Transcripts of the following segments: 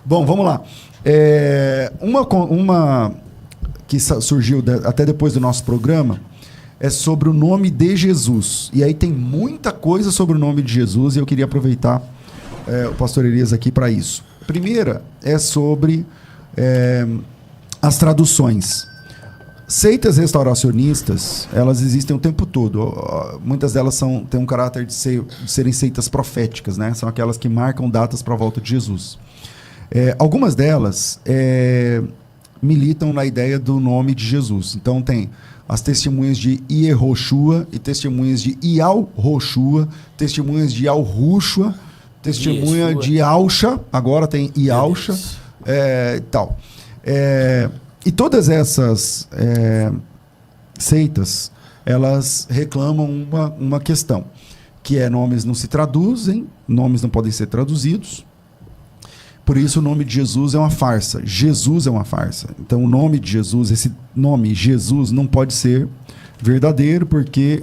Bom, vamos lá. Uma que surgiu até depois do nosso programa é sobre o nome de Jesus. E aí tem muita coisa sobre o nome de Jesus e eu queria aproveitar o pastor Elias aqui para isso. A primeira é sobre as traduções. Seitas restauracionistas, elas existem o tempo todo. Muitas delas têm um caráter de serem seitas proféticas, né? São aquelas que marcam datas para a volta de Jesus. Algumas delas militam na ideia do nome de Jesus. Então tem as testemunhas de Iehoshua e testemunhas de Ial-Roshua, testemunhas de Ial-Rushua, testemunha de Ausha, agora tem Ialsha, e tal. E todas essas seitas, elas reclamam uma questão, que é nomes não se traduzem, nomes não podem ser traduzidos, por isso o nome de Jesus é uma farsa. Jesus é uma farsa. Então o nome de Jesus, esse nome Jesus não pode ser verdadeiro, porque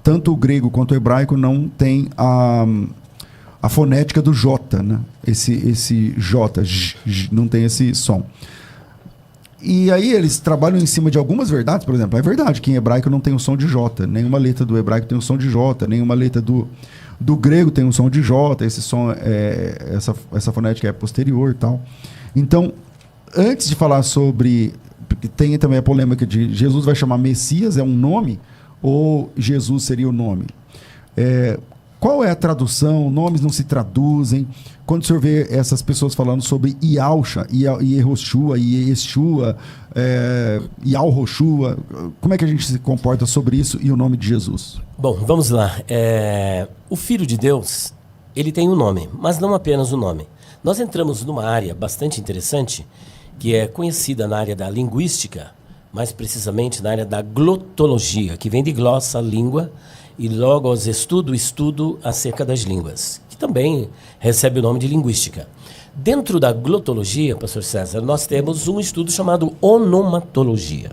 tanto o grego quanto o hebraico não tem a fonética do J, né? Esse J, não tem esse som. E aí eles trabalham em cima de algumas verdades. Por exemplo, é verdade que em hebraico não tem o som de J, nenhuma letra do hebraico tem o som de J, nenhuma letra do grego tem um som de J, esse som essa fonética é posterior e tal. Então, antes de falar sobre... Tem também a polêmica de Jesus vai chamar Messias, é um nome, ou Jesus seria o nome? Qual é a tradução? Nomes não se traduzem. Quando o senhor vê essas pessoas falando sobre Ialsha, Iehoshua, Yeshua, Ial-Roshua, como é que a gente se comporta sobre isso e o nome de Jesus? Bom, vamos lá. O Filho de Deus, ele tem um nome, mas não apenas o nome. Nós entramos numa área bastante interessante, que é conhecida na área da linguística, mais precisamente na área da glotologia, que vem de glossa, língua, e logos, estudo acerca das línguas, que também recebe o nome de linguística. Dentro da glotologia, pastor César, nós temos um estudo chamado onomatologia.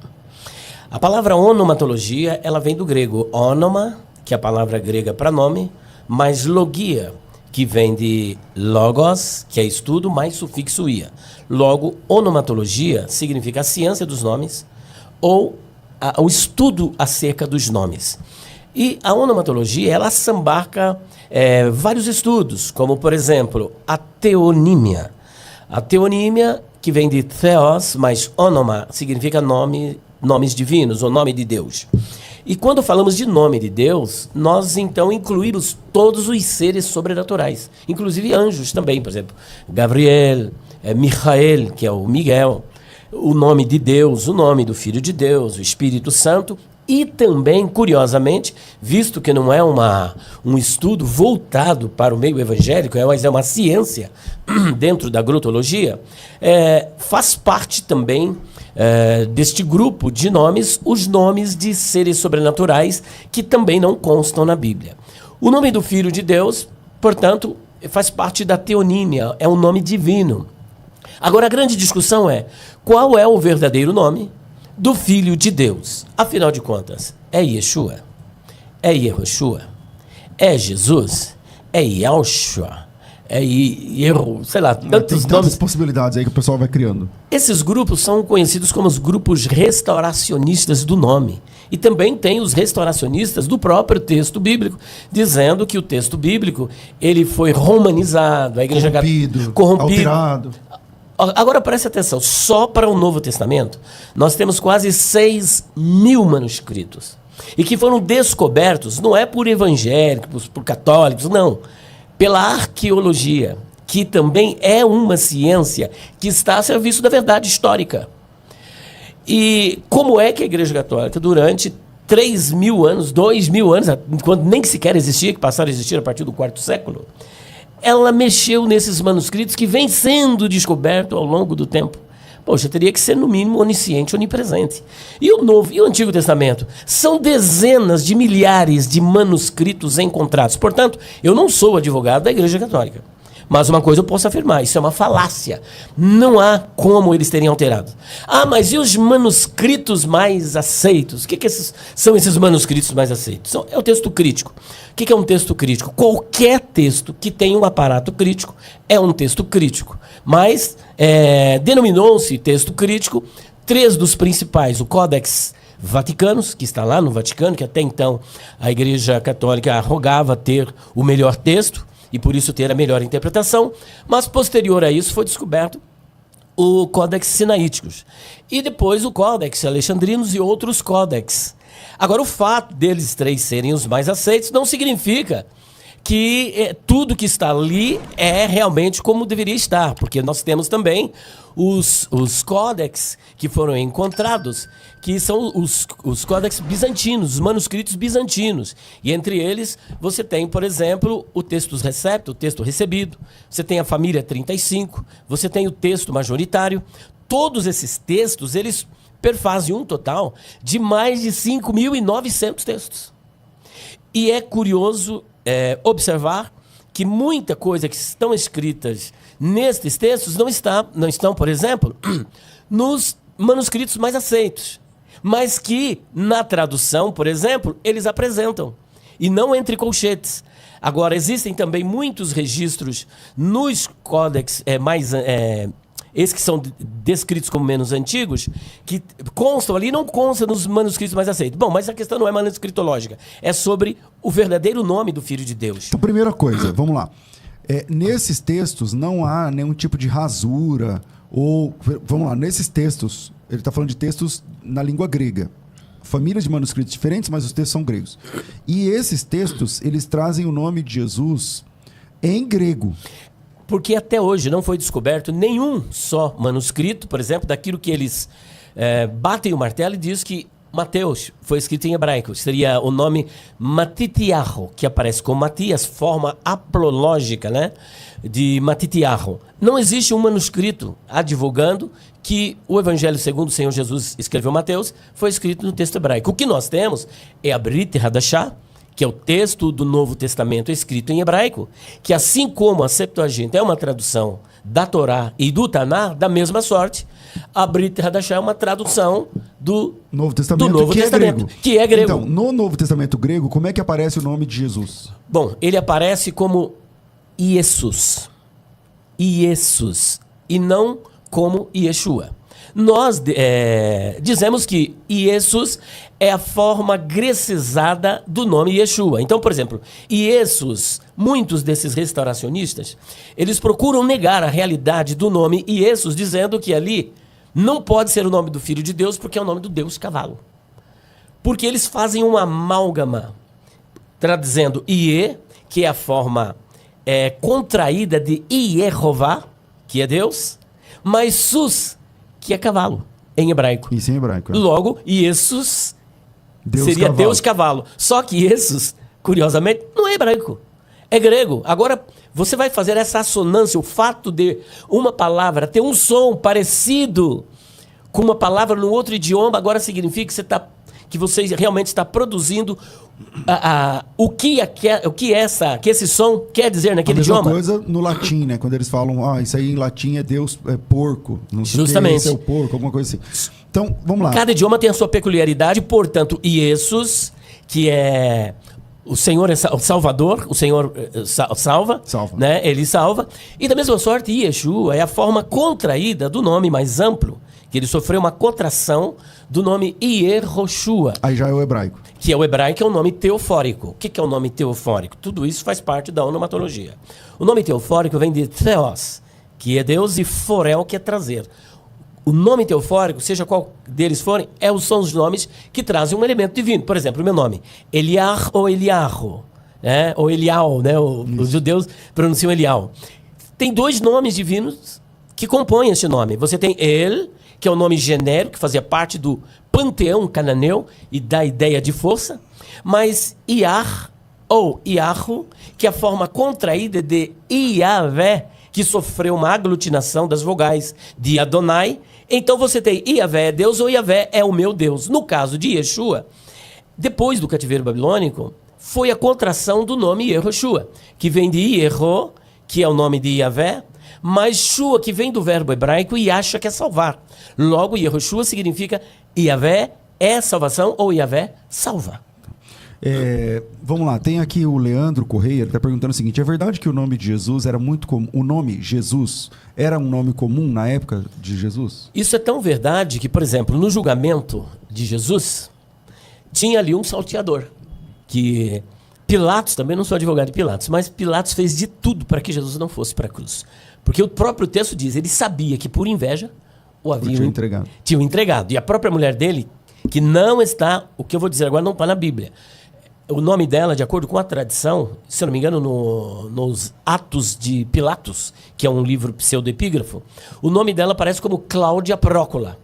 A palavra onomatologia, ela vem do grego onoma, que é a palavra grega para nome, mais logia, que vem de logos, que é estudo, mais sufixo ia. Logo, onomatologia significa a ciência dos nomes ou o estudo acerca dos nomes. E a onomatologia, ela sambarca vários estudos, como, por exemplo, a teonímia. A teonímia, que vem de theos, mais onoma, significa nomes divinos, ou nome de Deus. E quando falamos de nome de Deus, nós então incluímos todos os seres sobrenaturais, inclusive anjos também, por exemplo, Gabriel, Michael, que é o Miguel, o nome de Deus, o nome do Filho de Deus, o Espírito Santo. E também, curiosamente, visto que não é um estudo voltado para o meio evangélico, mas é uma ciência dentro da glotologia, faz parte também deste grupo de nomes, os nomes de seres sobrenaturais que também não constam na Bíblia. O nome do Filho de Deus, portanto, faz parte da teonímia, é um nome divino. Agora, a grande discussão é, qual é o verdadeiro nome do Filho de Deus? Afinal de contas, é Yeshua? É Yehoshua? É Jesus? É Yalshua? Sei lá, tantos nomes. Possibilidades aí que o pessoal vai criando. Esses grupos são conhecidos como os grupos restauracionistas do nome. E também tem os restauracionistas do próprio texto bíblico, dizendo que o texto bíblico ele foi romanizado, a igreja corrompido, alterado. Agora preste atenção, só para o Novo Testamento, nós temos quase 6.000 manuscritos. E que foram descobertos, não é por evangélicos, por católicos, não. Pela arqueologia, que também é uma ciência que está a serviço da verdade histórica. E como é que a Igreja Católica, durante 3.000 anos, 2.000 anos, quando nem sequer existia, que passaram a existir a partir do quarto século, ela mexeu nesses manuscritos que vêm sendo descobertos ao longo do tempo. Poxa, teria que ser no mínimo onisciente, onipresente. E o Novo e o Antigo Testamento são dezenas de milhares de manuscritos encontrados. Portanto, eu não sou advogado da Igreja Católica. Mas uma coisa eu posso afirmar, isso é uma falácia. Não há como eles terem alterado. Ah, mas e os manuscritos mais aceitos? O que são esses manuscritos mais aceitos? É o texto crítico. O que é um texto crítico? Qualquer texto que tenha um aparato crítico é um texto crítico. Mas denominou-se texto crítico 3 dos principais: o Codex Vaticanos, que está lá no Vaticano, que até então a Igreja Católica arrogava ter o melhor texto e por isso ter a melhor interpretação, mas posterior a isso foi descoberto o Codex Sinaíticos e depois o Codex Alexandrinos e outros códex. Agora, o fato deles 3 serem os mais aceitos não significa que tudo que está ali é realmente como deveria estar, porque nós temos também os códex que foram encontrados, que são os códex bizantinos, os manuscritos bizantinos. E entre eles você tem, por exemplo, o textus receptus, o texto recebido, você tem a família 35, você tem o texto majoritário. Todos esses textos, eles perfazem um total de mais de 5.900 textos. E é curioso observar que muita coisa que estão escritas nestes textos não estão, por exemplo, nos manuscritos mais aceitos, mas que na tradução, por exemplo, eles apresentam, e não entre colchetes. Agora, existem também muitos registros nos códex esses que são descritos como menos antigos, que constam ali, não constam nos manuscritos mais aceitos. Bom, mas a questão não é manuscritológica, é sobre o verdadeiro nome do Filho de Deus. Então, primeira coisa, vamos lá. Nesses textos não há nenhum tipo de rasura, ou, vamos lá, nesses textos, ele está falando de textos na língua grega. Famílias de manuscritos diferentes, mas os textos são gregos. E esses textos, eles trazem o nome de Jesus em grego. Porque até hoje não foi descoberto nenhum só manuscrito, por exemplo, daquilo que eles batem o martelo e diz que Mateus foi escrito em hebraico. Seria o nome Matitiaho, que aparece com Matias, forma aplológica, né, de Matitiaho. Não existe um manuscrito advogando que o Evangelho segundo o Senhor Jesus escreveu Mateus foi escrito no texto hebraico. O que nós temos é a Brit Hadashah, que é o texto do Novo Testamento escrito em hebraico, que assim como a Septuaginta é uma tradução da Torá e do Taná, da mesma sorte, a Brit Hadashah é uma tradução do Novo Testamento, que é grego. Então, no Novo Testamento grego, como é que aparece o nome de Jesus? Bom, ele aparece como Iesus, e não como Yeshua. Nós dizemos que Iesus é a forma grecizada do nome Yeshua. Então, por exemplo, Iesus, muitos desses restauracionistas, eles procuram negar a realidade do nome Iesus, dizendo que ali não pode ser o nome do Filho de Deus, porque é o nome do Deus cavalo. Porque eles fazem uma amálgama, traduzindo Ie, que é a forma contraída de Yehová, que é Deus, mas Sus, que é cavalo, em hebraico. Isso em hebraico. Logo, Iesus seria cavalo. Deus cavalo. Só que Iesus, curiosamente, não é hebraico, é grego. Agora, você vai fazer essa assonância, o fato de uma palavra ter um som parecido com uma palavra no outro idioma, agora significa que você realmente está produzindo o que esse som quer dizer naquele idioma. A mesma coisa no latim, né? Quando eles falam, isso aí em latim é Deus, é porco. Não sei. Justamente. Esse é o porco, alguma coisa assim. Então, vamos lá. Cada idioma tem a sua peculiaridade, portanto, Iesus, que é o Senhor é o Salvador, o Senhor salva, né? Ele salva. E da mesma sorte, Yeshua é a forma contraída do nome mais amplo, que ele sofreu uma contração do nome Yehoshua. Aí já é o hebraico. Que é o hebraico, é o nome teofórico. O que é o nome teofórico? Tudo isso faz parte da onomatologia. O nome teofórico vem de Theos, que é Deus, e Forel, que é trazer. O nome teofórico, seja qual deles forem, são os nomes que trazem um elemento divino. Por exemplo, o meu nome, Eliar ou Eliarro, né? Ou Elial, né? Os judeus pronunciam Elial. Tem 2 nomes divinos que compõem esse nome. Você tem El, que é o nome genérico, que fazia parte do panteão cananeu e da ideia de força, mas Iar ou Iarro, que é a forma contraída de Iavé, que sofreu uma aglutinação das vogais de Adonai. Então você tem Iavé é Deus ou Iavé é o meu Deus. No caso de Yeshua, depois do cativeiro babilônico, foi a contração do nome Yehoshua, que vem de Ierro, que é o nome de Yahvé, mais Shua, que vem do verbo hebraico Yasha, que é salvar. Logo, Yehoshua significa Yahvé é salvação ou Yahvé salva. Vamos lá, tem aqui o Leandro Correia, ele está perguntando o seguinte: é verdade que o nome de Jesus era muito comum? O nome Jesus era um nome comum na época de Jesus? Isso é tão verdade que, por exemplo, no julgamento de Jesus, tinha ali um salteador, que Pilatos, também não sou advogado de Pilatos, mas Pilatos fez de tudo para que Jesus não fosse para a cruz. Porque o próprio texto diz, ele sabia que por inveja o haviam entregado. E a própria mulher dele, que não está, o que eu vou dizer agora não está na Bíblia. O nome dela, de acordo com a tradição, se eu não me engano, nos Atos de Pilatos, que é um livro pseudoepígrafo, o nome dela aparece como Cláudia Prócola.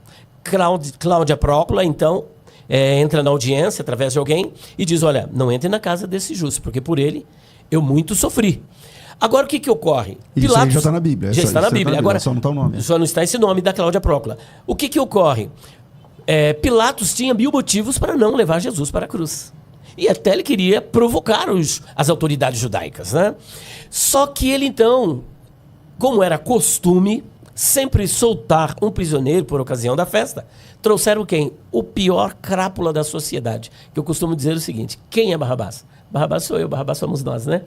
Cláudia Prócola, então, entra na audiência através de alguém e diz, olha, não entre na casa desse justo, porque por ele eu muito sofri. Agora, o que ocorre? Isso Pilatos, aí já está na Bíblia. Já está na Bíblia. Agora, só não está o nome. Só não está esse nome da Cláudia Prócola. O que ocorre? Pilatos tinha 1000 motivos para não levar Jesus para a cruz. E até ele queria provocar as autoridades judaicas, né? Só que ele, então, como era costume, sempre soltar um prisioneiro por ocasião da festa, trouxeram quem? O pior crápula da sociedade. Que eu costumo dizer o seguinte, quem é Barrabás? Barrabás sou eu, Barrabás somos nós, né?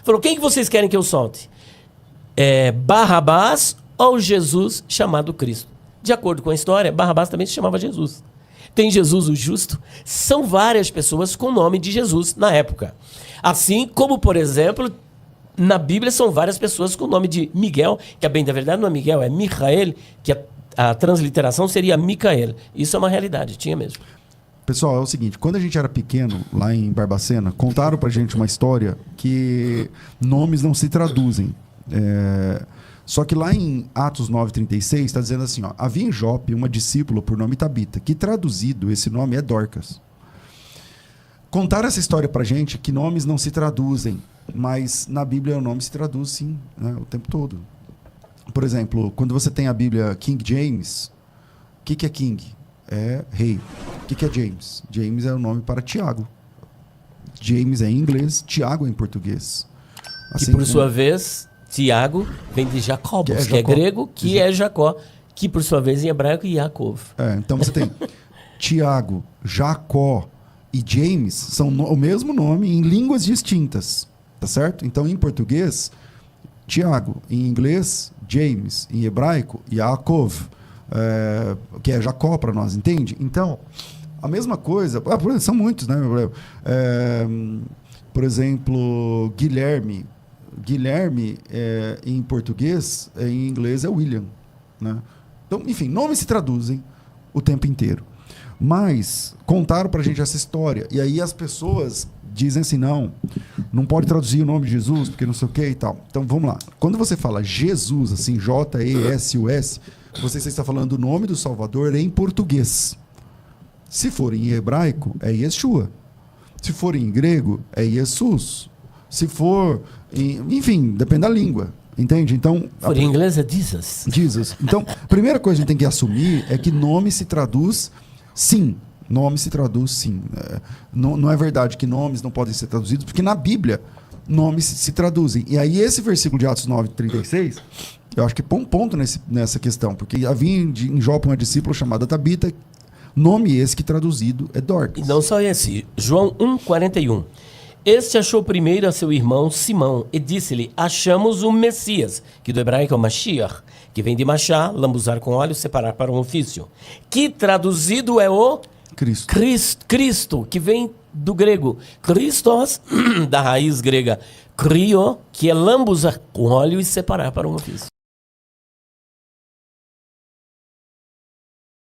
Falou, quem que vocês querem que eu solte? Barrabás ou Jesus chamado Cristo? De acordo com a história, Barrabás também se chamava Jesus. Tem Jesus o justo, são várias pessoas com o nome de Jesus na época. Assim como, por exemplo, na Bíblia são várias pessoas com o nome de Miguel, que a bem da verdade não é Miguel, é Michael, que a transliteração seria Micael. Isso é uma realidade, tinha mesmo. Pessoal, é o seguinte, quando a gente era pequeno, lá em Barbacena, contaram pra gente uma história que nomes não se traduzem. Só que lá em Atos 9,36 está dizendo assim, ó, havia em Jope uma discípula por nome Tabita, que traduzido esse nome é Dorcas. Contaram essa história pra gente que nomes não se traduzem, mas na Bíblia o nome se traduz sim, né, o tempo todo. Por exemplo, quando você tem a Bíblia King James, o que é King? É rei. O que é James? James é o nome para Tiago. James é em inglês, Tiago é em português. Assim, que por sua vez... Tiago vem de Jacobos, que é grego, que é Jacó, que por sua vez em hebraico é Yaakov. Então você tem Tiago, Jacó e James são o mesmo nome em línguas distintas, tá certo? Então em português, Tiago, em inglês, James, em hebraico, Yaakov, que é Jacó para nós, entende? Então, a mesma coisa, são muitos, né? Por exemplo, Guilherme, em português, em inglês é William, né? Então, enfim, nomes se traduzem o tempo inteiro. Mas contaram pra gente essa história. E aí as pessoas dizem assim, não pode traduzir o nome de Jesus, porque não sei o que e tal. Então, vamos lá. Quando você fala Jesus, assim, J-E-S-U-S, você está falando o nome do Salvador em português. Se for em hebraico, é Yeshua. Se for em grego, é Jesus. Se for, enfim, depende da língua, entende? Então, em inglês é Jesus. Jesus. Então, a primeira coisa que a gente tem que assumir é que nome se traduz sim. Nome se traduz sim. Não é verdade que nomes não podem ser traduzidos, porque na Bíblia nomes se traduzem. E aí esse versículo de Atos 9:36, eu acho que põe um ponto nessa questão, porque havia em Jope uma discípula chamada Tabita, nome esse que traduzido é Dorcas. E não só esse, João 1,41. Este achou primeiro a seu irmão Simão e disse-lhe, achamos o Messias, que do hebraico é o Mashiach, que vem de machar, lambuzar com óleo, separar para um ofício. Que traduzido é o Cristo, que vem do grego Christos, da raiz grega krio, que é lambuzar com óleo e separar para um ofício.